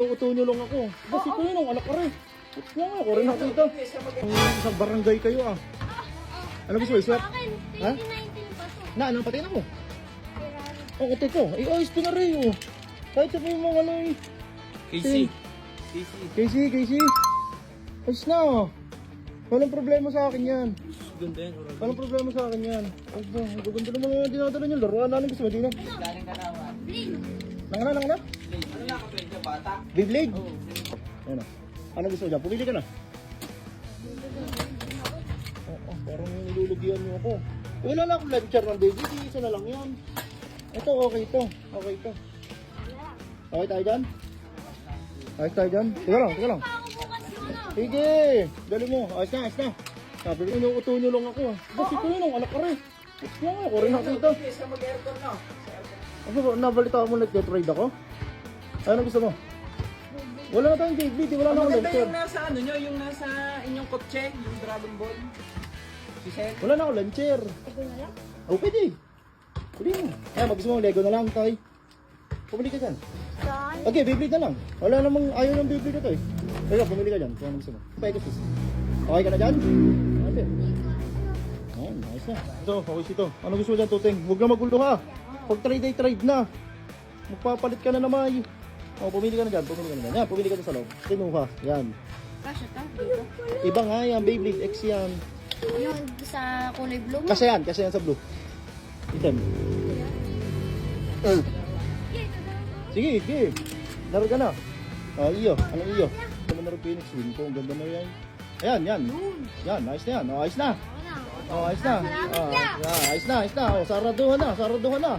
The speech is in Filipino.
Uto nyo lang ako. Kasi ko yun ang anak ko rin. Nga nga, ako rin nakita. Isang barangay kayo ah. Ano gusto mo, swap? Ha? 2019 pa to. Na, anong patay na mo? Ferrari. Oo, teko. Ayos ko na rin oh. Kahit sa yung mga ano eh. Casey. Casey. Ayos na oh. Walang problema sa akin yan. Ganda yan. Walang problema sa akin yan. Ang ganda naman mga dinadala nyo. Laruan namin gusto mo din ah. Galing ka naman. Nangana? Ano na ako pwede bata? Beyblade? Oo. Ano? Ano gusto mo dyan? Pumili ka na. Oo, parang nilulugyan mo ako. Wala na akong launcher ng baby. Isa na lang yan. Ito, okay ito. Okay ito. Okay tayo dyan? Ayos tayo dyan? Teka lang. Sige, dali mo. Ayos na. Sabi ko, inuuto nyo lang ako. Kasi ko yun, ang anak ka rin. Nga nga, ako rin nakita. Sa mag-aircon na. Ako, nabalita mo nag-get-ride ako? Ano gusto mo? Wala na tayong Beyblade, wala na akong Maganda launcher. yung nasa ano nyo, yung nasa inyong kotse, yung Dragon Ball. Si Seth. Wala na akong launcher. Ito na lang. Oh, pwede. Pwede mo. Ay, mag-gusto mo, Lego na lang, tay. Pumili ka dyan. Saan? Okay, Beyblade na lang. Wala namang ayaw ng Beyblade ito eh. Teka, pumili ka dyan. Kung ano gusto mo. Pegasus. Okay ka na dyan? Okay. Oh, nice na. Ito, okay ito. Ano gusto mo dyan, Tuteng? Huwag na magulo ha. Pag trade na. Magpapalit ka na naman. Oh, pumili ka na dyan. Yan, pumili ka dyan sa loob. Kinuha. Yan. Kasya ta, dito. Iba nga yan, Beyblade X yan. Yung sa kulay blue. Kasi yan sa blue. Item. Sige. Laro ka na. Iyo. Anong iyo? Ito mo na rin Phoenix Wing ko. Ang ganda na yan. Ayan. Yan, ayos na yan. Ayos na. Ayos na. Salamat niya. Ayos na. Saraduhan na.